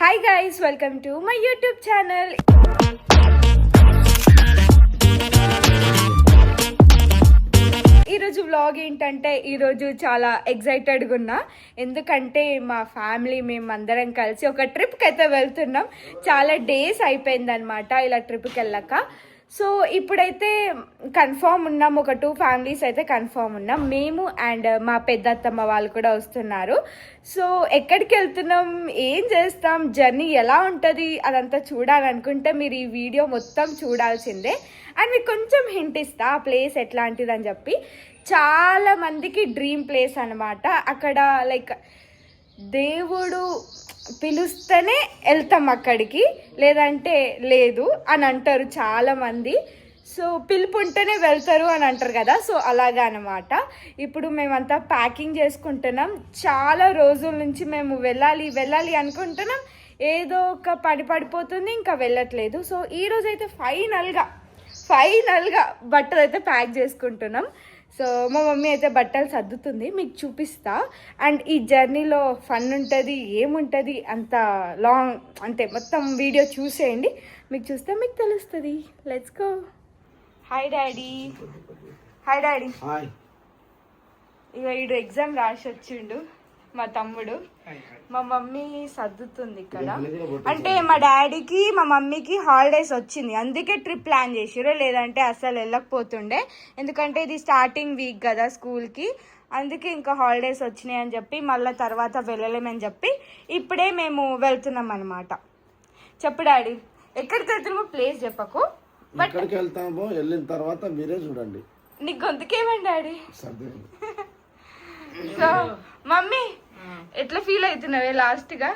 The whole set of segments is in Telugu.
Hi guys, welcome to my YouTube channel. ఈరోజు వ్లాగ్ ఏంటంటే, ఈరోజు చాలా ఎగ్జైటెడ్గా ఉన్నా. ఎందుకంటే మా ఫ్యామిలీ మేమందరం కలిసి ఒక ట్రిప్కి అయితే వెళ్తున్నాం. చాలా డేస్ అయిపోయిందనమాట ఇలా ట్రిప్కి వెళ్ళాక. సో ఇప్పుడైతే కన్ఫామ్ ఉన్నాం, ఒక 2 ఫ్యామిలీస్ అయితే కన్ఫామ్ ఉన్నాం. మేము అండ్ మా పెద్దత్తమ్మ వాళ్ళు కూడా వస్తున్నారు. సో ఎక్కడికి వెళ్తున్నాం, ఏం చేస్తాం, జర్నీ ఎలా ఉంటుంది అదంతా చూడాలనుకుంటే మీరు ఈ వీడియో మొత్తం చూడాల్సిందే. అండ్ మీకు కొంచెం హింట్ ఇస్తా ఆ ప్లేస్ ఎట్లాంటిది అని చెప్పి. చాలా మందికి డ్రీమ్ ప్లేస్ అనమాట. అక్కడ లైక్ దేవుడు పిలుస్తేనే వెళ్తాం అక్కడికి, లేదంటే లేదు అని అంటారు చాలామంది. సో పిలుపు ఉంటేనే వెళ్తారు అని అంటారు కదా, సో అలాగా అనమాట. ఇప్పుడు మేమంతా ప్యాకింగ్ చేసుకుంటున్నాం. చాలా రోజుల నుంచి మేము వెళ్ళాలి అనుకుంటున్నాం. ఏదో ఒక పని పడిపోతుంది, ఇంకా వెళ్ళట్లేదు. సో ఈరోజైతే ఫైనల్గా బట్టలు అయితే ప్యాక్ చేసుకుంటున్నాం. సో మా మమ్మీ అయితే బట్టలు సర్దుతుంది, మీకు చూపిస్తా. అండ్ ఈ జర్నీలో ఫన్ ఉంటుంది, ఏముంటుంది అంత లాంగ్ అంటే మొత్తం వీడియో చూసేయండి, మీకు చూస్తే మీకు తెలుస్తుంది. Let's go. Hi daddy. ఇక ఈడు ఎగ్జామ్ రాసి వచ్చిండు మా తమ్ముడు. మా మమ్మీ సర్దుతుంది ఇక్కడ. అంటే మా డాడీకి మా మమ్మీకి హాలిడేస్ వచ్చింది, అందుకే ట్రిప్ ప్లాన్ చేసిరు, లేదంటే అసలు వెళ్ళకపోతుండే. ఎందుకంటే ఇది స్టార్టింగ్ వీక్ కదా స్కూల్కి, అందుకే ఇంకా హాలిడేస్ వచ్చినాయి అని చెప్పి మళ్ళీ తర్వాత వెళ్ళలేమని చెప్పి ఇప్పుడే మేము వెళ్తున్నాం అనమాట. చెప్పు డాడీ, ఎక్కడికి వెళ్తున్నామో ప్లేస్ చెప్పకు. ఎక్కడికి వెళ్తామో వెళ్ళిన తర్వాత మీరే చూడండి. నీ గొంతుకేమండి డాడీ? సో మమ్మీ ఎట్లా ఫీల్ అవుతున్నావే లాస్ట్ గా?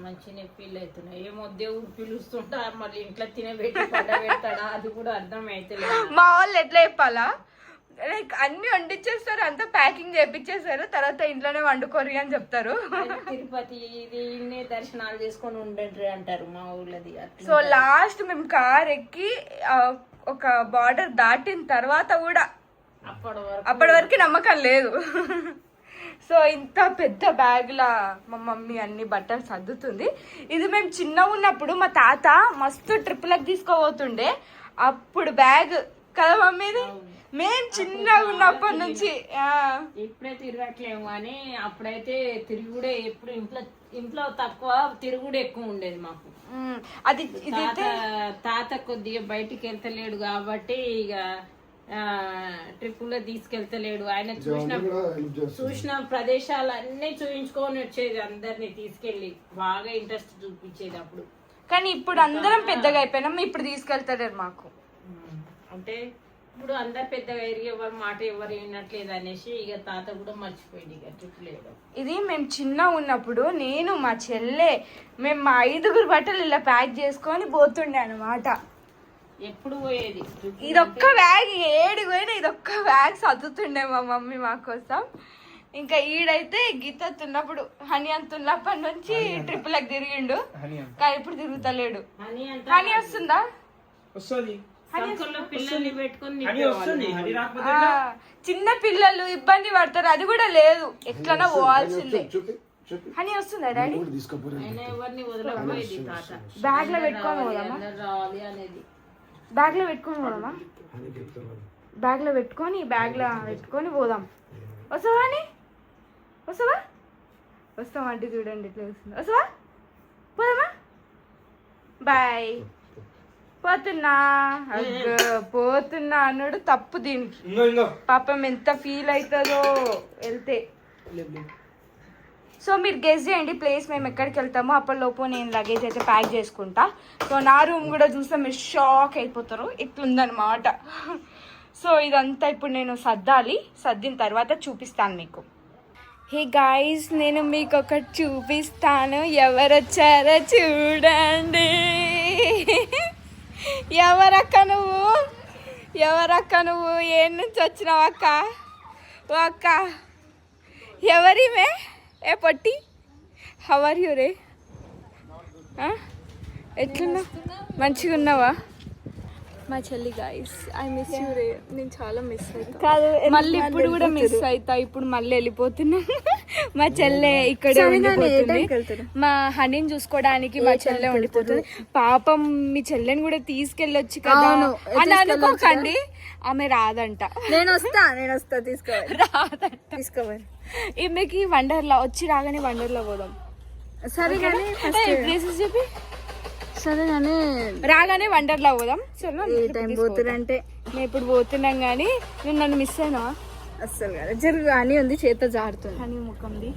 మంచిగా ఫీల్ అవుతున్నా. ఏమో దేవుడు పిలుస్తుంటా, మళ్ళీ ఇంట్లో తినబెట్టి పెడతాడా అది కూడా అర్థం అయితే. మా వాళ్ళు ఎట్లా చెప్పాలా, లైక్ అన్ని వండిచ్చేస్తారు, అంతా ప్యాకింగ్ చేపించేస్తారు, తర్వాత ఇంట్లోనే వండుకోరు అని చెప్తారు. తిరుపతి ఇది దర్శనాలు చేసుకొని ఉండండి అంటారు మా ఊళ్ళది. సో లాస్ట్ మేము కార్ ఎక్కి ఒక బార్డర్ దాటిన తర్వాత కూడా అప్పటి వరకు నమ్మకం లేదు. సో ఇంత పెద్ద బ్యాగ్లా మా మమ్మీ అన్ని బట్టలు సర్దుతుంది. ఇది మేము చిన్నగా ఉన్నప్పుడు మా తాత మస్తు ట్రిప్లకు తీసుకోబోతుండే, అప్పుడు బ్యాగ్ కదా మమ్మీది. మేము చిన్నగా ఉన్నప్పటి నుంచి. ఇప్పుడే తిరగట్లేము కానీ అప్పుడైతే తిరుగుడే, ఎప్పుడు ఇంట్లో తక్కువ, తిరుగుడు ఎక్కువ ఉండేది మాకు. అది తాత కొద్దిగా బయటికి వెళ్తలేడు కాబట్టి ఇక ట్రిప్పులో తీసుకెళ్తలేడు. ఆయన చూసిన ప్రదేశాలన్నీ చూపించుకొని వచ్చేది, అందరినీ తీసుకెళ్లి బాగా ఇంట్రెస్ట్ చూపించేది అప్పుడు. కానీ ఇప్పుడు అందరం పెద్దగా అయిపోయినాం, ఇప్పుడు తీసుకెళ్తాడు మాకు. అంటే ఇప్పుడు అందరు పెద్దగా ఎవరి మాట ఎవరు వినట్లేదు అనేసి ఇక తాత కూడా మర్చిపోయింది ఇక ట్రిప్ లేదు. ఇది మేము చిన్న ఉన్నప్పుడు నేను మా చెల్లె మేము మా 5 బట్టలు ఇలా ప్యాక్ చేసుకొని పోతుండే అనమాట. ఎప్పుడు పోయేది ఇదొక్క బ్యాగ్, 7 పోయినా ఇదొక్క బ్యాగ్ సర్దుతుండే మా మమ్మీ మా కోసం. ఇంకా ఈడైతే గీత తున్నప్పుడు హనీ అంతున్నప్పటి నుంచి ట్రిప్పులకు తిరిగిండు, కానీ ఇప్పుడు తిరుగుతలేడు. హనీ వస్తుందా? చిన్న పిల్లలు ఇబ్బంది పడతారు, అది కూడా లేదు, ఎట్లన్నా పోవాల్సిందే. హనీ వస్తుందా డాడీ? బ్యాగ్ లో పెట్టుకొని పోదామా? బ్యాగ్ లో పెట్టుకొని పోదామా? బ్యాగ్ లో పెట్టుకొని పోదాం. వస్తావా అని? వస్తామంటే చూడండి ఎట్లా వస్తుంది. వస్తావా? పోదామా? బాయ్. పోతున్నా అన్నాడు, తప్పు దీనికి. పాపం ఎంత ఫీల్ అవుతుందో వెళ్తే. సో మీరు గెస్ చేయండి ప్లేస్ మేము ఎక్కడికి వెళ్తామో. అప్పటిలోపు నేను లగేజ్ అయితే ప్యాక్ చేసుకుంటా. సో నా రూమ్ కూడా చూస్తే మీరు షాక్ అయిపోతారు, ఇట్లుందనమాట. సో ఇదంతా ఇప్పుడు నేను సర్దిన తర్వాత చూపిస్తాను మీకు. హే గాయ్స్, నేను మీకు ఒకటి చూపిస్తాను, ఎవరొచ్చారో చూడండి. ఎవరక్క నువ్వు ఏం నుంచి వచ్చినావు అక్క? అక్క ఎవరిమే? ఏ పొట్టి, హౌ ఆర్ యూ రే? ఎట్లున్నావు? మంచిగా ఉన్నావా? మా చెల్లి గైస్ ఐ మిస్ యూ రే. నేను చాలా మిస్ అవుతా. కాదు, మళ్ళీ ఇప్పుడు కూడా మిస్ అవుతా. ఇప్పుడు మళ్ళీ వెళ్ళిపోతున్నా. మా చెల్లె ఇక్కడే ఉండిపోతుంది. మా హనీని చూసుకోవడానికి మా చెల్లె ఉండిపోతుంది. పాపం మీ చెల్లెని కూడా తీసుకెళ్ళొచ్చు కదా అని అనుకోకండి. ఆమె రాదంట. నేను వస్తా తీసుకోవాలి. రాదంట. తీసుకోవాలి. ఈమెకి వండర్లా వచ్చి రాగానే వండర్లా పోదాం. సరే కానీ ప్లేసెస్ చెప్పి. సరే కానీ రాగానే వండర్లా పోదాం. ఏ టైం పోతురంటే నేను ఇప్పుడు పోతున్నాం కానీ నేను నన్ను మిస్ అయినా అస్సలు కదా జరుగు అని ఉంది చేత జారుతుంది. హనీ ముఖంది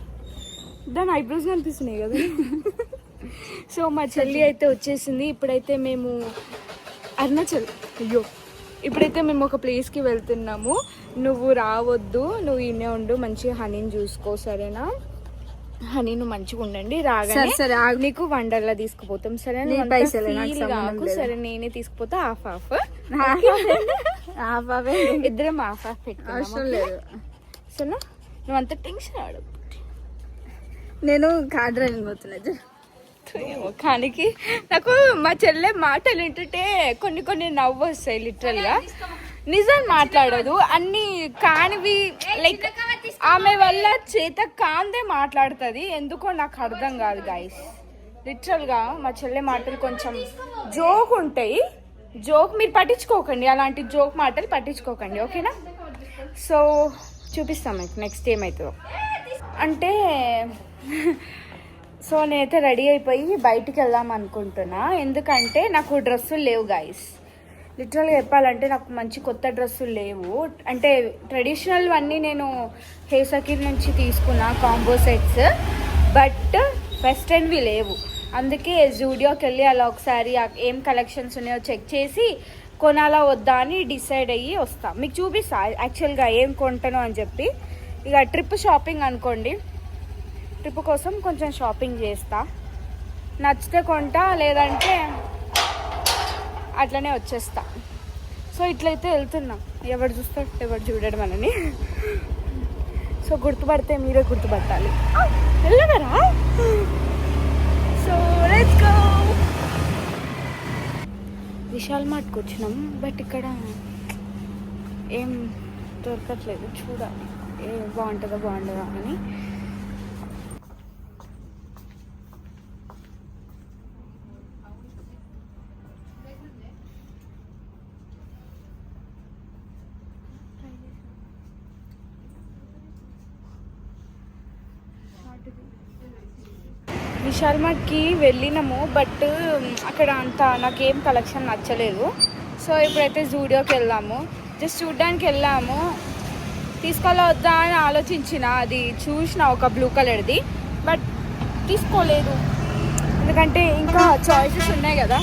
దాని ఐబ్రోస్ కనిపిస్తున్నాయి కదా. సో మా చెల్లి అయితే వచ్చేసింది. ఇప్పుడైతే మేము అరుణాచల్ ఇప్పుడైతే మేము ఒక ప్లేస్కి వెళ్తున్నాము. నువ్వు రావద్దు, నువ్వు ఈయనే ఉండు, మంచిగా హనీని చూసుకో సరేనా. హనీ నువ్వు మంచిగా ఉండండి. రాగానే సరే నీకు వండర్లా తీసుకుపోతాం సరేనా. సరే నేనే తీసుకుపోతా. హాఫ్ ఇద్దరం హాఫ్ అవసరం లేదు. సరేనా. నువ్వు అంత టెన్షన్ ఆడు. నేను కార్ డ్రైవింగ్ పోతున్నా. కానీ నాకు మా చెల్లె మాటలు వింటుంటే కొన్ని నవ్వు వస్తాయి. లిటరల్ గా నిజం మాట్లాడదు, అన్ని కానివి లైక్ ఆమె వల్ల చేత కాందే మాట్లాడుతుంది. ఎందుకో నాకు అర్థం కాదు గైస్. లిటరల్ గా మా చెల్లె మాటలు కొంచెం జోక్ ఉంటాయి. జోక్ మీరు పట్టించుకోకండి, అలాంటి జోక్ మాటలు పట్టించుకోకండి ఓకేనా. సో చూపిస్తాం మీకు నెక్స్ట్ ఏమవుతుందో. అంటే సో నేనైతే రెడీ అయిపోయి బయటికి వెళ్దాం అనుకుంటున్నా. ఎందుకంటే నాకు డ్రెస్సులు లేవు గైస్. లిటరల్గా చెప్పాలంటే నాకు మంచి కొత్త డ్రెస్సులు లేవు. అంటే ట్రెడిషనల్ అన్నీ నేను హేసకిర్ నుంచి తీసుకున్నా కాంబో సెట్స్, బట్ వెస్టర్న్వి లేవు. అందుకే జూడియోకి వెళ్ళి అలా ఒకసారి ఏం కలెక్షన్స్ ఉన్నాయో చెక్ చేసి కొనాలా వద్దా అని డిసైడ్ అయ్యి వస్తా. మీకు చూపిస్తా యాక్చువల్గా ఏం కొంటానో అని చెప్పి. ఇక ట్రిప్ షాపింగ్ అనుకోండి. ట్రిప్ కోసం కొంచెం షాపింగ్ చేస్తా. నచ్చితే కొంటా, లేదంటే అట్లనే వచ్చేస్తా. సో ఇట్లయితే వెళ్తున్నాం. ఎవరు చూస్తాడు ఎవరు చూడడం మనని. సో గుర్తుపడితే మీరే గుర్తుపట్టాలి. వెళ్ళగరా. So let's go. విశాల్ మార్ట్కి వచ్చినాం, బట్ ఇక్కడ ఏం దొరకట్లేదు. చూడాలి ఏ బాగుంటుందో బాగుంటుందా అని. విశాల్ మార్ట్కి వెళ్ళినాము, బట్ అక్కడ అంత నాకేం కలెక్షన్ నచ్చలేదు. సో ఇప్పుడైతే జూడియోకి వెళ్దాము. జస్ట్ చూడ్డానికి వెళ్ళాము. తీసుకోవాలా వద్దా అని ఆలోచించిన. అది చూసిన ఒక బ్లూ కలర్ది, బట్ తీసుకోలేదు. ఎందుకంటే ఇంకా చాయిసెస్ ఉన్నాయి కదా.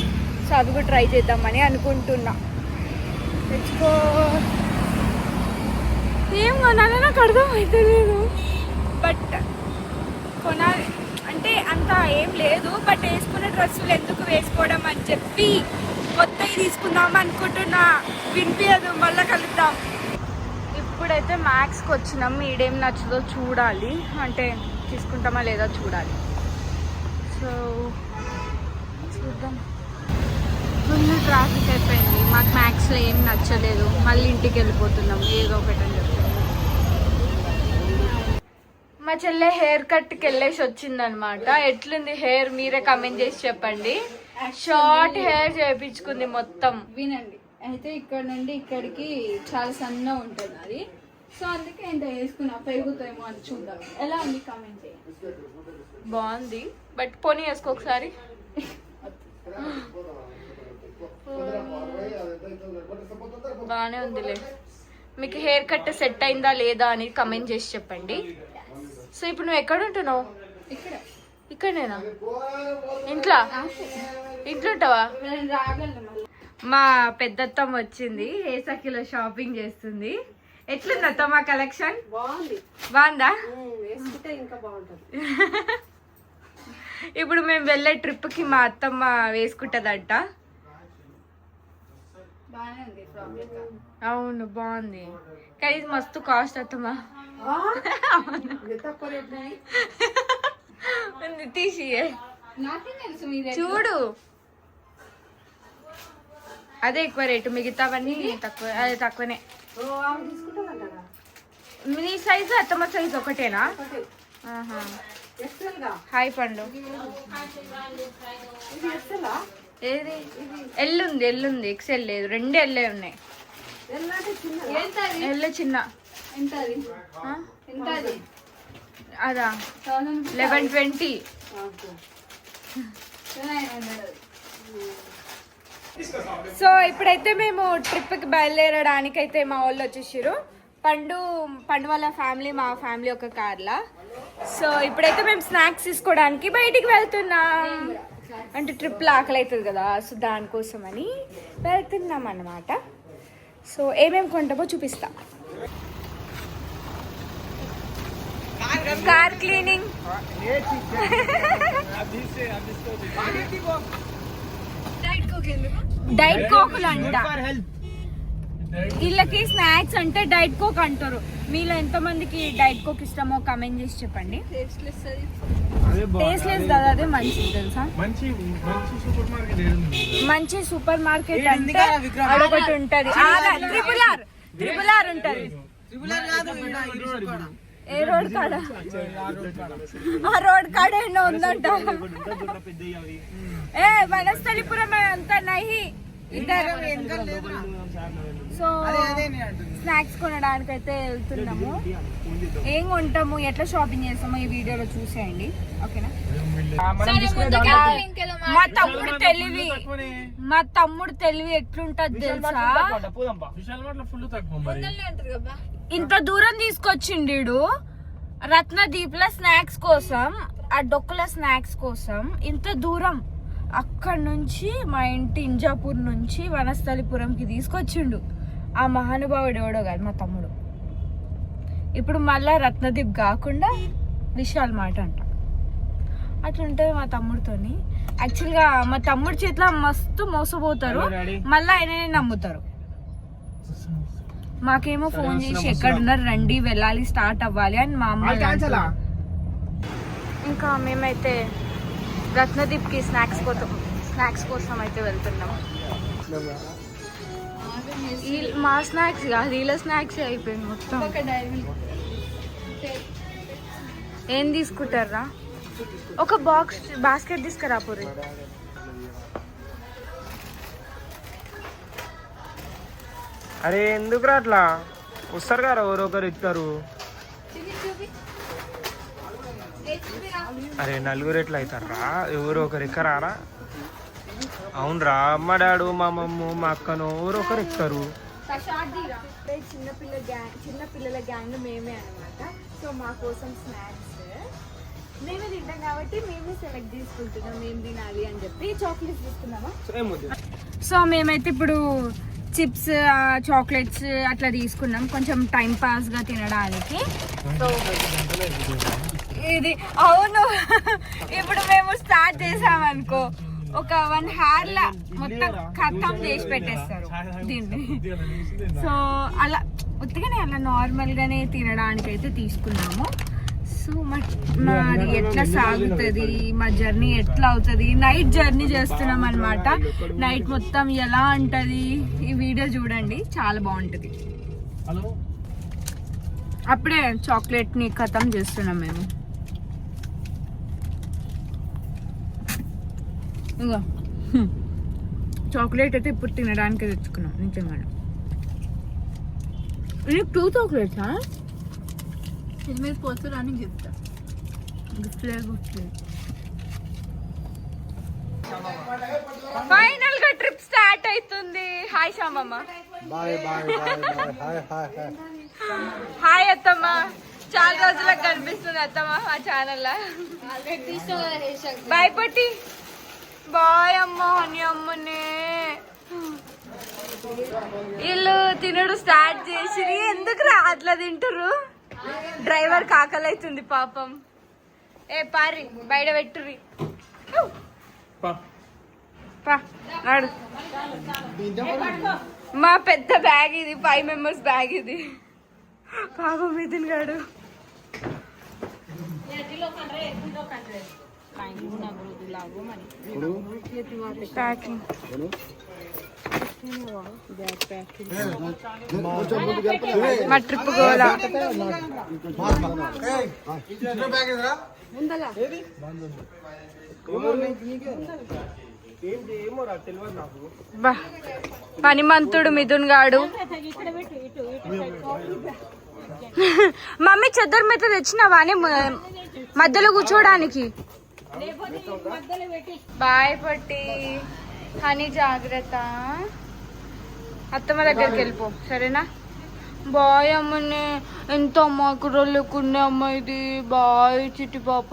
సో అవి కూడా ట్రై చేద్దామని అనుకుంటున్నా. తెచ్చుకో ఏం కొనాలో నాకు అర్థం అవుతలేదు, బట్ కొనాలి. అంటే అంత ఏం లేదు, బట్ వేసుకునే డ్రెస్సులు ఎందుకు వేసుకోవడం అని చెప్పి కొత్తవి తీసుకుందాం అనుకుంటున్నా. వినిపించదు, మళ్ళీ కలుద్దాం. ఇప్పుడైతే మ్యాక్స్కి వచ్చినాం. ఈడేం నచ్చుదో చూడాలి, అంటే తీసుకుంటామా లేదా చూడాలి. సో చూద్దాం. ఫుల్ ట్రాఫిక్ అయిపోయింది. మాకు మ్యాక్స్లో ఏం నచ్చలేదు. మళ్ళీ ఇంటికి వెళ్ళిపోతున్నాం ఏదో ఒకటి అని చెప్పి. మా చెల్లె హెయిర్ కట్కి వెళ్ళేసి వచ్చిందనమాట. ఎట్లుంది హెయిర్ మీరే కమెంట్ చేసి చెప్పండి. షార్ట్ హెయిర్ చేయించుకుంది మొత్తం. వినండి అయితే ఇక్కడ నుండి ఇక్కడికి చాలా సన్నగా ఉంటుంది అది. సో అందుకే ఇంత వేసుకున్నా, పెరుగుతాయేమో అని చూద్దాం. ఎలా ఉంది కమెంట్ చేయండి. బాగుంది, బట్ పోనీ వేసుకో ఒకసారి. బాగానే ఉందిలే. మీకు హెయిర్ కట్ సెట్ అయిందా లేదా అని కమెంట్ చేసి చెప్పండి. సో ఇప్పుడు నువ్వు ఎక్కడ ఉంటున్నావు? ఇక్కడనేనా? ఇంట్లో ఉంటావా? మా పెద్దత్తమ్మ వచ్చింది, హేసకిలో షాపింగ్ చేస్తుంది. ఎట్లుంది అత్తమ్మ కలెక్షన్? బాగుందా? ఇప్పుడు మేము వెళ్ళే ట్రిప్కి మా అత్తమ్మ వేసుకుంటుందంట. అవును బాగుంది, కానీ ఇది మస్తు కాస్ట్ అత్తమ్మ. తీసి చూడు. అదే ఎక్కువ రేటు, మిగతావన్నీ తక్కువ, అది తక్కువనే. నీ సైజు అత్తమ్మ సైజు ఒకటేనా? ఆహా. హాయ్ పండు. ఏది ఎల్లుంది ఎక్సెల్ లేదు, 2 ఎల్లే ఉన్నాయి. ఎల్ల చిన్న అదా 1120. సో ఇప్పుడైతే మేము ట్రిప్కి బయలుదేరడానికి అయితే మా వాళ్ళు వచ్చేసారు. పండు వాళ్ళ ఫ్యామిలీ, మా ఫ్యామిలీ ఒక కార్లా. సో ఇప్పుడైతే మేము స్నాక్స్ తీసుకోవడానికి బయటికి వెళ్తున్నాం. అంటే ట్రిప్లో ఆకలి అవుతుంది కదా, సో దానికోసం అని వెళ్తున్నాం అన్నమాట. సో ఏమేమి కొంటామో చూపిస్తా. కార్ క్లీనింగ్, డైట్ కోకులు అంట. వీళ్ళకి స్నాక్స్ అంటే డైట్ కోక్ అంటారు. మీలో ఎంత మందికి డైట్ కోక్ ఇష్టమో కమెంట్ చేసి చెప్పండి. టేస్ట్ లెస్ కదా, అదే మంచిది తెలుసా. మంచి సూపర్ మార్కెట్ అంటే అదొకటి ఉంటది, ట్రిపుల్ ఆర్ ఉంటది. ఏ రోడ్ కాడ? ఆ రోడ్ కాడ ఎన్నో ఉందంట. ఏ వనస్థలిపురం అంతా నహి ఇద్దరు. సో స్నాక్స్ కొనడానికి అయితే వెళ్తున్నాము. ఏం కొంటాము, ఎట్లా షాపింగ్ చేస్తామో ఈ వీడియోలో చూసేయండి, ఓకేనా. మా తమ్ముడు తెలివి ఎట్లుంటది తెలుసా, ఇంత దూరం తీసుకొచ్చిండు రత్నదీప్ల స్నాక్స్ కోసం, ఆ డొక్కల స్నాక్స్ కోసం ఇంత దూరం. అక్కడ నుంచి మా ఇంటి ఇంజాపూర్ నుంచి వనస్థలిపురంకి తీసుకొచ్చిండు. ఆ మహానుభావుడు ఎవడో కాదు, మా తమ్ముడు. ఇప్పుడు మళ్ళా రత్నదీప్ కాకుండా విశాల్ మాట అంట. అట్లుంటది మా తమ్ముడితోని. యాక్చువల్గా మా తమ్ముడి చేతిలో మస్తు మోసపోతారు, మళ్ళీ ఆయననే నమ్ముతారు. మాకేమో ఫోన్ చేసి ఎక్కడున్నారు రండి, వెళ్ళాలి, స్టార్ట్ అవ్వాలి అని మా అమ్మ. ఇంకా మేమైతే రత్నదీప్కి స్నాక్స్ కోసం అయితే వెళ్తున్నాము. మా స్నాక్స్ కాదు, వీళ్ళ స్నాక్స్ అయిపోయింది మొత్తం. ఏం తీసుకుంటారా? ఒక బాస్కెట్ తీసుకురా పూరి. అరే ఎందుకు రా అట్లా వస్తారు కదా, ఎవరొకరు ఇస్తారు. అరే నలుగురు ఎట్లా అవుతారా, ఎవరో ఒకరు ఎక్కరారా? అవునరా, మా డాడు, మా మమ్మ, మా అక్కను ఎవరొకరు ఎక్కుతారు. చిన్నపిల్లల గ్యాంగ్ మేమే అనమాట. సో మా కోసం స్నాక్స్ మేమే తింటాం కాబట్టి మేమే సెలెక్ట్ చేసుకుంటున్నాం, మేము తినాలి అని చెప్పి. చాక్లెట్స్ తీసుకున్నామా? సో మేమైతే ఇప్పుడు చిప్స్, చాక్లెట్స్ అట్లా తీసుకున్నాం కొంచెం టైం పాస్ గా తినడానికి. సో ఇది అవును, ఇప్పుడు మేము స్టార్ట్ చేసామనుకో ఒక 1 hour లా మొత్తం ఖతం చేసి పెట్టేస్తారు దీన్ని. సో అలా ఉత్తిగానే అలా నార్మల్ గానే తినడానికి అయితే తీసుకున్నాము. సో మాది ఎట్లా సాగుతుంది, మా జర్నీ ఎట్లా అవుతుంది, నైట్ జర్నీ చేస్తున్నాం అనమాట. నైట్ మొత్తం ఎలా ఉంటుంది ఈ వీడియో చూడండి, చాలా బాగుంటుంది. అప్పుడే చాక్లెట్ ని ఖతం చేస్తున్నాం మేము. ఇంకా చాక్లెట్ అయితే ఇప్పుడు తినడానికి తెచ్చుకున్నాం నిజంగా. ఇది 2 చాక్లెట్సా? ఇది మీరు పోతురాని గిఫ్ట్. ఫైనల్ గా ట్రిప్ స్టార్ట్ అవుతుంది. హాయ్ శ్యామమ్మ. హాయ్ అత్తమ్మ. చాలా రోజులకు కనిపిస్తుంది అత్తమ్మ ఆ ఛానల్. బాయ్ పట్టి. బాయ్ అమ్మ. అని అమ్మనే వీళ్ళు తినడు స్టార్ట్ చేసి ఎందుకు అట్లా తింటారు. డ్రైవర్ కాకలి అవుతుంది పాపం. ఏ పారి బయట పెట్టుర్రి. నాడు మా పెద్ద బ్యాగ్ ఇది, 5 members బ్యాగ్ ఇది. పాపం మిథున్ గాడు. ప్యాకింగ్ మా ట్రిప్ గోలా బా పనిమంతుడు మిథున్ గాడు. మమ్మీ చెద్దరు మెత్త తెచ్చినావా అని మధ్యలో కూర్చోడానికి. బాయ్ పట్టి హనీ, జాగ్రత్త. అత్తమ్మ దగ్గరికి వెళ్ళిపో సరేనా. బాయ్ అమ్మని. ఎంత అమ్మ కుర్రలేకుండా అమ్మ ఇది. బాయ్ చిట్టి పాప.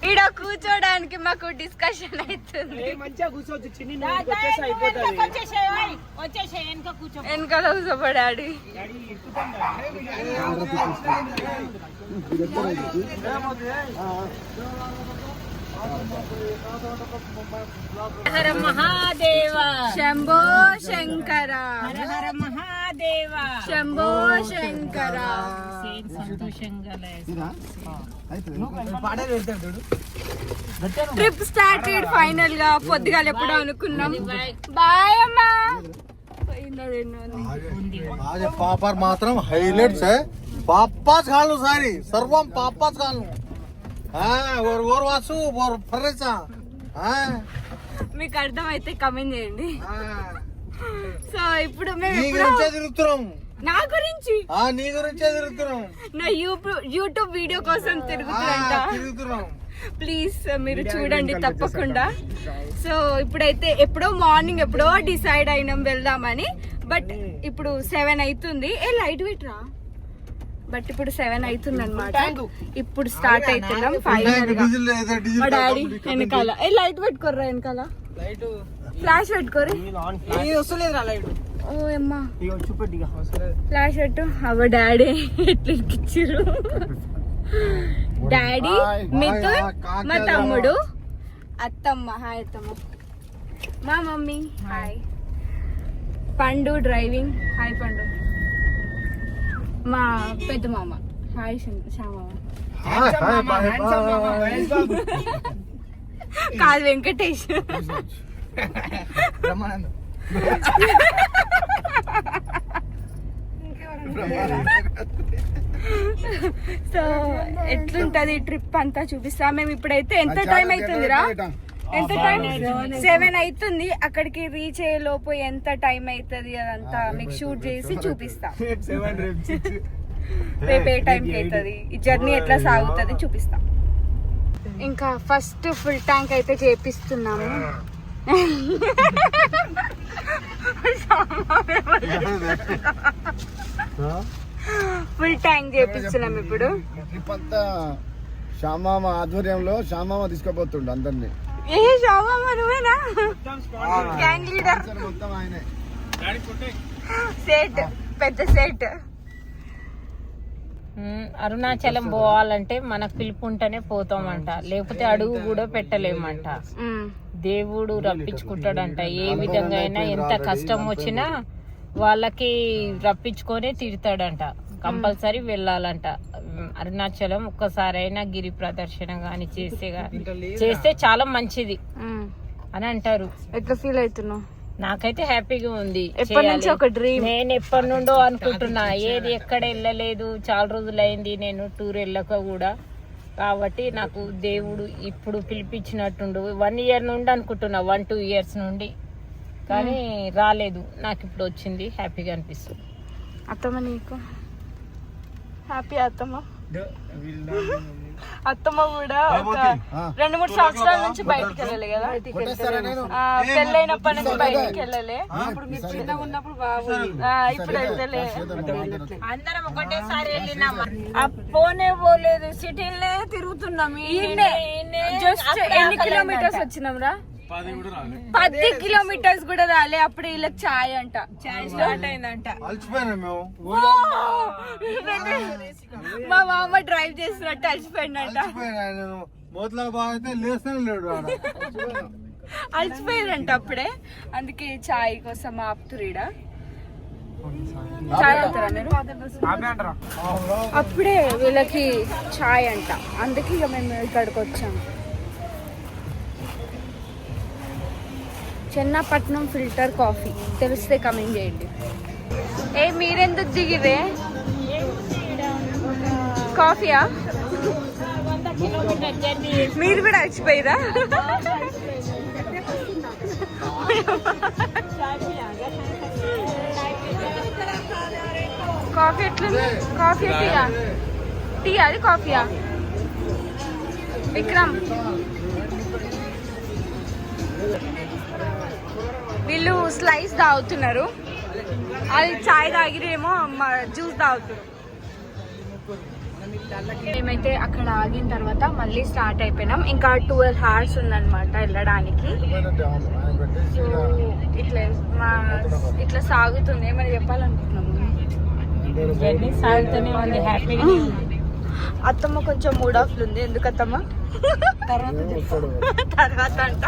ఈడ కూర్చోడానికి మాకు డిస్కషన్ అవుతుంది. వెనకాల కూర్చోపో డాడీ. హర మహాదేవ శంభో శంకర. హర మహాదేవ శంభో శంకర. సంతోషంగా ట్రిప్ స్టార్టెడ్ ఫైనల్ గా. పొద్దుగాల ఎప్పుడో అనుకున్నాం. బాయ్ అమ్మా. आज पापड़ मात्रम हाइलाइट्स है. पापाच घालू सारी सर्वम पापाच घालू. और वासु और फरेचा. మీకు అర్థమైతే కమెంట్ చేయండి. సో ఇప్పుడు మేము నీ గురించే తిరుగుతున్నాం. నా గురించి నీ గురించే తిరుగుతున్నాం. నా యూట్యూబ్ వీడియో కోసం తిరుగుతున్నాం. ప్లీజ్ మీరు చూడండి తప్పకుండా. సో ఇప్పుడైతే ఎప్పుడో మార్నింగ్ ఎప్పుడో డిసైడ్ అయినాం వెళ్దామని. బట్ ఇప్పుడు 7 అవుతుంది. లైట్ వెయిట్ రా. బట్ ఇప్పుడు 7 అవుతుంది అనమాట. ఇప్పుడు స్టార్ట్ అవుతున్నాం ఫైనల్ గా. మా డాడీ వెనకాల లైట్ పెట్టుకోర్రా. వెనకాల ఫ్లాష్ పెట్టుకోరు. ఓ అమ్మా ఫ్లాష్ పెట్టు. అవ్వ డాడీ ఎట్లా ఇచ్చారు. డాడీ, మిథున్, మా తమ్ముడు, అత్తమ్మ. హాయ్ అత్తమ్మ. మా మమ్మీ హాయ్. పండు డ్రైవింగ్. హాయ్ పండు. మా పెద్ద మామ హాయ్. శ్యామమ్మ కాదు వెంకటేష్. సో ఎట్లుంటది ట్రిప్ అంతా చూపిస్తా. మేము ఇప్పుడైతే ఎంత టైం అవుతుందిరా? ఎంత టైం? 7 అవుతుంది. అక్కడికి రీచ్ అయ్యే లోపు ఎంత టైం అవుతుంది అదంతా మీకు షూట్ చేసి చూపిస్తా. రేపు ఏ టైంకి అవుతుంది, ఈ జర్నీ ఎట్లా సాగుతుంది చూపిస్తా. ఇంకా ఫస్ట్ ఫుల్ ట్యాంక్ అయితే చేపిస్తున్నాము. ఫుల్ ట్యాంక్ చేపిస్తున్నాం ఇప్పుడు. ట్రిప్ అంతా శ్యామామ ఆధ్వర్యంలో శ్యామామ తీసుకుపోతుండు అందరినీ. ఏ శ్యామామ నువ్వేనా? గ్యాంగ్ లీడర్ మొత్తం ఆయనే. సెట్ పెద్ద సెట్. అరుణాచలం పోవాలంటే మనకు పిలుపు ఉంటేనే పోతామంట, లేకపోతే అడుగు కూడా పెట్టలేమంట. దేవుడు రప్పించుకుంటాడంట. ఏ విధంగా అయినా ఎంత కష్టం వచ్చినా వాళ్ళకి రప్పించుకొనే తిడతాడంట. కంపల్సరీ వెళ్ళాలంట అరుణాచలం. ఒక్కసారైనా గిరి ప్రదర్శన గాని చేస్తే చాలా మంచిది అని అంటారు. ఎట్లా ఫీల్ అవుతున్నావు? నాకైతే హ్యాపీగా ఉంది. ఒక డ్రీమ్. నేను ఎప్పటి నుండో అనుకుంటున్నా, ఏది ఎక్కడ వెళ్ళలేదు. చాలా రోజులైంది నేను టూర్ వెళ్ళక కూడా. కాబట్టి నాకు దేవుడు ఇప్పుడు పిలిపించినట్టుండు. 1 year నుండి అనుకుంటున్నా, 1-2 years నుండి, కానీ రాలేదు. నాకు ఇప్పుడు వచ్చింది, హ్యాపీగా అనిపిస్తుంది. అత్తమ్మ నీకు హ్యాపీ? అత్తమ్మ అత్తమ్మ కూడా ఒక 2-3 సంవత్సరాల నుంచి బయటకు వెళ్ళాలి కదా. పెళ్ళైనప్పటి నుంచి బయటకు వెళ్ళలే. ఇప్పుడు వెళ్తలే. అందరం ఒకటేసారి వెళ్ళినామా? పోనే పోలేదు, సిటీలే తిరుగుతున్నాం. జస్ట్ ఎన్ని కిలోమీటర్స్ వచ్చినాం రా? 10 kilometers కూడా రాలే. అప్పుడు వీళ్ళకి చాయ్ అంట. చాయ్ స్టార్ట్ అయిందంట. మా మామ డ్రైవ్ చేస్తున్నట్టు అలసిపోయిందంట. అలసిపోయిందంట అప్పుడే. అందుకే చాయ్ కోసం ఆపుతురీడా. చాయ్ అవుతారా మీరు? అప్పుడే వీళ్ళకి చాయ్ అంట. అందుకే ఇక మేము ఇక్కడికి వచ్చాము. చెన్నపట్నం ఫిల్టర్ కాఫీ తెలిస్తే కమెంట్ చేయండి. మీరెందుకు దిగిరే? కాఫీయా? 100 కిలోమీటర్ జర్నీ మీరు కూడా వచ్చిపోయిరా? కాఫీ ఎట్లుంది? కాఫీ టీయా? టీ అది కాఫీయా? విక్రమ్ వీళ్ళు స్లైస్ తాగుతున్నారు, అది చాయ్ తాగిరేమో జ్యూస్ తాగుతారు. మేమైతే అక్కడ ఆగిన తర్వాత మళ్ళీ స్టార్ట్ అయిపోయినాం. ఇంకా 12 hours ఉందన్నమాట వెళ్ళడానికి. సో ఇట్లా సాగుతుంది. ఏమని చెప్పాలనుకుంటున్నాము? జర్నీ సాగుతూనే ఉంది, హ్యాపీగా. అత్తమ్మ కొంచెం మూడ్ ఆఫ్ ఉంది. ఎందుకు అత్తమ్మ? తర్వాత అంట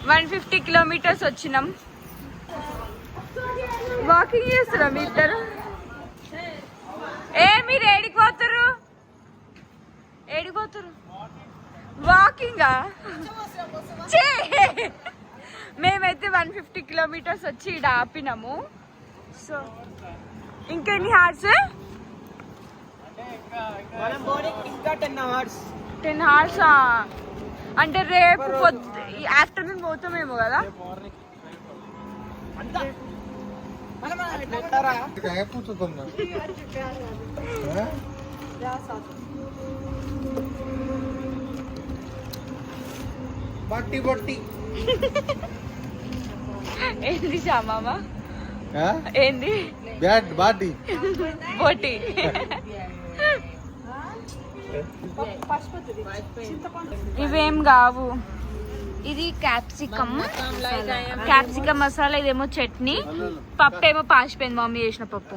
150 kilometers వచ్చినాం. వాకింగ్ చేస్తున్నాం మీ ఇద్దరు. మీరు ఏడిపోతారు? వాకింగా? మేమైతే 150 kilometers వచ్చి ఇక్కడ ఆపినాము. సో ఇంకెన్ని హార్స్? 10 hours. అంటే రేపు ఆఫ్టర్నూన్ పోతామేమో కదా. ఏంది శ్యామమ్మ? ఏంది బాటి బోటి? ఇవేం కావు. ఇది క్యాప్సికమ్ మసాలా, ఇదేమో చట్నీ, పప్పు ఏమో పాసిపోయింది మమ్మీ చేసిన పప్పు.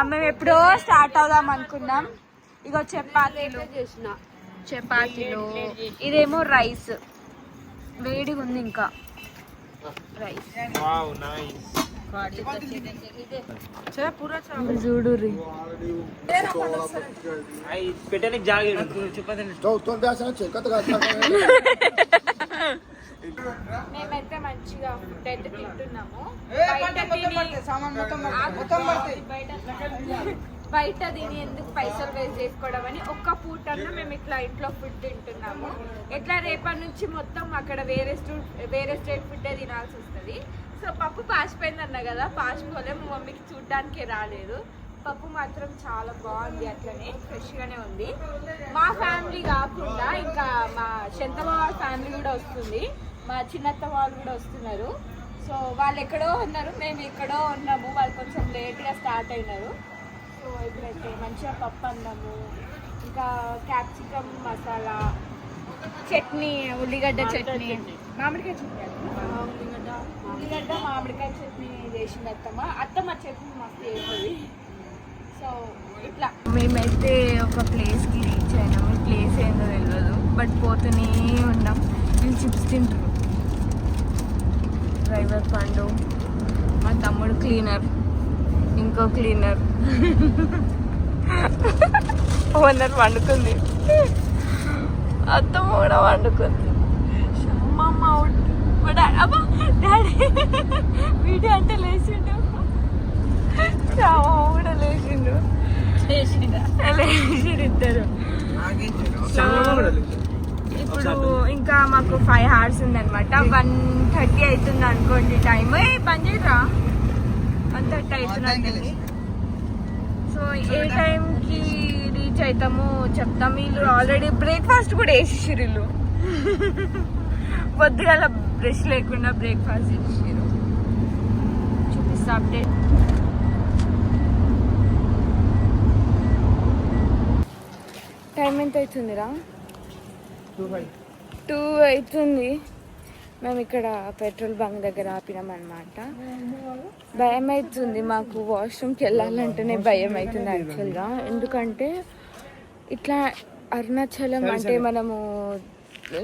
మేము ఎప్పుడో స్టార్ట్ అవుదాం అనుకున్నాం. ఇగో చపాతీలు, ఇదేమో రైస్ వేడిగా ఉంది. ఇంకా రైస్ చూడు. మేమైతే మంచిగా ఫుడ్ అయితే తింటున్నాము. బయట తిని ఎందుకు పైసలు వేస్ట్ చేసుకోవడం అని ఒక్క పూటన్నా మేము ఇట్లా ఇంట్లో ఫుడ్ తింటున్నాము. ఎట్లా రేపటి నుంచి మొత్తం అక్కడ వేరే స్టేట్ ఫుడ్డే తినాల్సి వస్తుంది. సో పప్పు పాసిపోయింది అన్నా కదా, పాసిపోలే. మా మమ్మీకి చూడ్డానికే రాలేదు. పప్పు మాత్రం చాలా బాగుంది, అట్లనే ఫ్రెష్గానే ఉంది. మా ఫ్యామిలీ కాకుండా ఇంకా మా శంతమ్మ వాళ్ళ ఫ్యామిలీ కూడా వస్తుంది, మా చిన్నత్త వాళ్ళు కూడా వస్తున్నారు. సో వాళ్ళు ఎక్కడో ఉన్నారు, మేము ఎక్కడో ఉన్నాము. వాళ్ళు కొంచెం లేట్గా స్టార్ట్ అయినారు. సో ఇప్పుడైతే మంచిగా పప్పు అన్నాము, ఇంకా క్యాప్సికమ్ మసాలా, చట్నీ, ఉల్లిగడ్డ చట్నీ, మామిడికాయ చట్నీ, ఉల్లిగడ్డ మామిడికాయ చట్నీ చేసింది అత్తమ్మ చట్నీ మస్తు చేస్తుంది. సో ఇట్లా మేమైతే ఒక ప్లేస్కి రీచ్ అయినాము. ఈ ప్లేస్ ఏందో తెలియదు, బట్ పోతూనే ఉన్నాం. వీళ్ళు చిప్స్ తింటారు. డ్రైవర్ పండు, మా తమ్ముడు క్లీనర్, ఇంకో క్లీనర్, ఓనర్ వండుకుంది, అత్తమ్మ కూడా వండుకుంది. అబ్బా డాడీ వీడియో అంటే లేచిండు, కూడా లేచిండు ఇద్దరు. ఇప్పుడు ఇంకా మాకు 5 hours ఉందన్నమాట. 1:30 అవుతుంది అనుకోండి టైం. పని చేయరా, 1:30 అవుతుంది. సో ఏ టైంకి రీచ్ అవుతామో చెప్తాం. వీళ్ళు ఆల్రెడీ బ్రేక్ఫాస్ట్ కూడా వేసేసారు. వీళ్ళు పొద్దుగాల బ్రష్ లేకుండా బ్రేక్ఫాస్ట్ చేసారు. చూపిస్తా అప్డేట్. టైం ఎంత అవుతుందిరా? 2 అవుతుంది. మేము ఇక్కడ పెట్రోల్ బంక్ దగ్గర ఆపినాం అనమాట. భయం అవుతుంది మాకు, వాష్రూమ్కి వెళ్ళాలంటేనే భయం అవుతుంది యాక్చువల్గా. ఎందుకంటే ఇట్లా అరుణాచలం అంటే మనము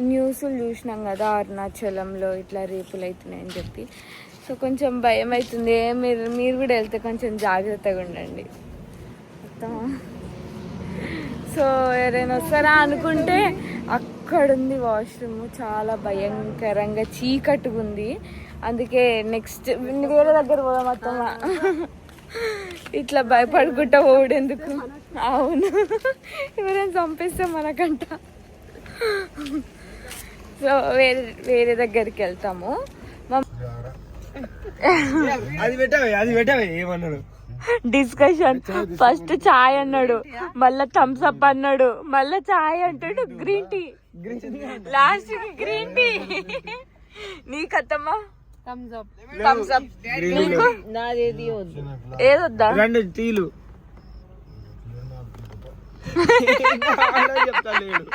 న్యూస్లు చూసినాం కదా, అరుణాచలంలో ఇట్లా రేపులు అవుతున్నాయని చెప్పి. సో కొంచెం భయం అవుతుంది. మీరు కూడా వెళ్తే కొంచెం జాగ్రత్తగా ఉండండి. సో ఎవరైనా వస్తారా అనుకుంటే అక్కడుంది వాష్రూమ్, చాలా భయంకరంగా చీకట్టుగా ఉంది. అందుకే నెక్స్ట్ వేరే దగ్గర పోదాం అత్తమ్మ. ఇట్లా భయపడుకుంటా పోవడెందుకు? అవును, ఎవరైనా చంపేస్తాం మనకంట. సో వేరే దగ్గరికి వెళ్తాము. అది పెట్టావే ఏమన్నాడు డిస్కషన్. ఫస్ట్ చాయ్ అన్నాడు, మళ్ళా థమ్స్ అప్ అన్నాడు, మళ్ళా చాయ్ అంటాడు, గ్రీన్ టీ, లాస్ట్ కి గ్రీన్ టీ. నీకత్తమ్మా థమ్స్ అప్, నీకు నాదేది వద్దు. ఏదొద్దా? 2 టీలు చెప్తలేడు,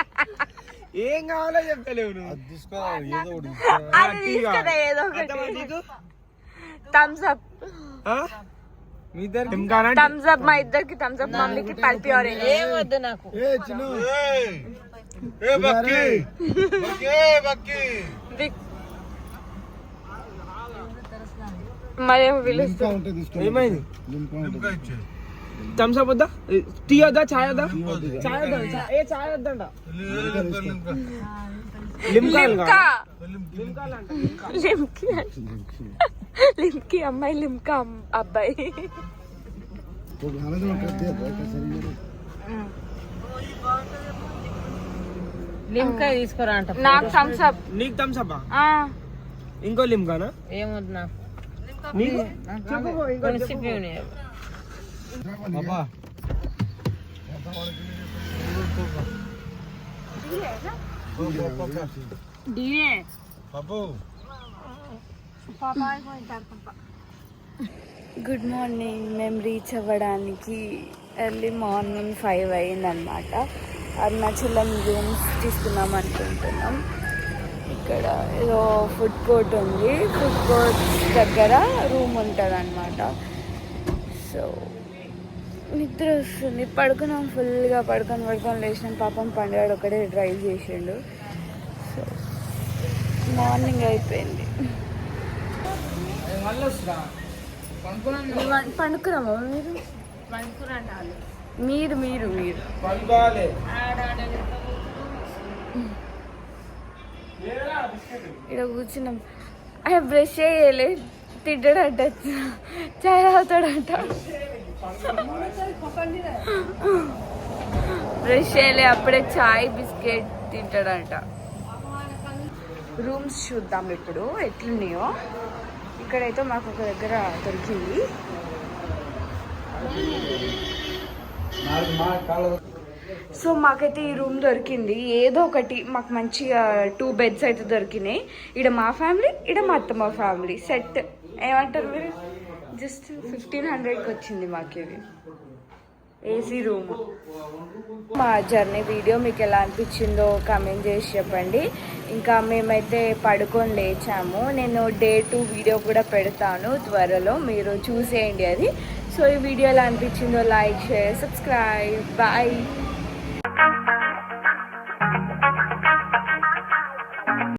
ఏం కావాలో చెప్తలేవు నువ్వు. అది తీసుకురా ఏదో ఒకటి. థమ్స్ అప్, థమ్స్ అప్, మా ఇద్దరికి థమ్స్ అప్, మమ్మీకి పల్పి ఆరెంజ్. ఏం వద్దు నాకు. మరేమో పిలుస్తా. ఏమైంది? థమ్స్ అప్ వద్దా? టీ వద్దా? చాయ్ వద్దా? చాయ్ వద్దా? ఏ చాయ్ వద్దంట. లిమ్కి అమ్మాయి, లిమ్కా అబ్బాయి. లిమ్కా తీసుకురా అంట. నాకు థమ్స్ అప్. నీకు థమ్స్ అప్? ఇంకో లిమ్కానా? ఏమొద్దు నాకు. నీకు గుడ్ మార్నింగ్. మేము రీచ్ అవ్వడానికి ఎర్లీ మార్నింగ్ 5 అయిందనమాట. అరుణాచలం రూమ్స్ తీసుకుందాం అనుకుంటున్నాం. ఇక్కడ ఏదో ఫుడ్ కోర్ట్ ఉంది, ఫుడ్ కోర్ట్ దగ్గర రూమ్ ఉంటుంది అనమాట. సో నిద్ర వస్తుంది, పడుకున్నాం. ఫుల్గా పడుకొని లేచినాం. పాపం పండుగ ఒకటే డ్రైవ్ చేసిండు. సో మార్నింగ్ అయిపోయింది. పండుకున్నామా మీరు? మీరు మీరు మీరు ఇక్కడ కూర్చున్నాం. ఆయన బ్రష్ చేయలే, తింటాడంట, చాయ్ తాగుతాడంట. బ్రష్ చేయలే, అప్పుడే చాయ్ బిస్కెట్ తింటాడంట. రూమ్స్ చూద్దాం ఇప్పుడు ఎట్లున్నాయో. ఇక్కడైతే మాకు ఒక దగ్గర దొరికింది. సో మాకైతే ఈ రూమ్ దొరికింది. ఏదో ఒకటి మాకు మంచిగా 2 బెడ్స్ అయితే దొరికినాయి. ఇక్కడ మా ఫ్యామిలీ, ఇక్కడ మా అత్తమ్మ ఫ్యామిలీ సెట్. ఏమంటారు మీరు? జస్ట్ 1500కి వచ్చింది మాకు ఇది ఏసీ రూమ్. మా జర్నీ వీడియో మీకు ఎలా అనిపించిందో కామెంట్ చేసి చెప్పండి. ఇంకా మేమైతే పడుకొని లేచాము. నేను డే 2 వీడియో కూడా పెడతాను త్వరలో, మీరు చూసేయండి అది. సో ఈ వీడియో ఎలా అనిపించిందో లైక్, షేర్, సబ్స్క్రైబ్. బాయ్.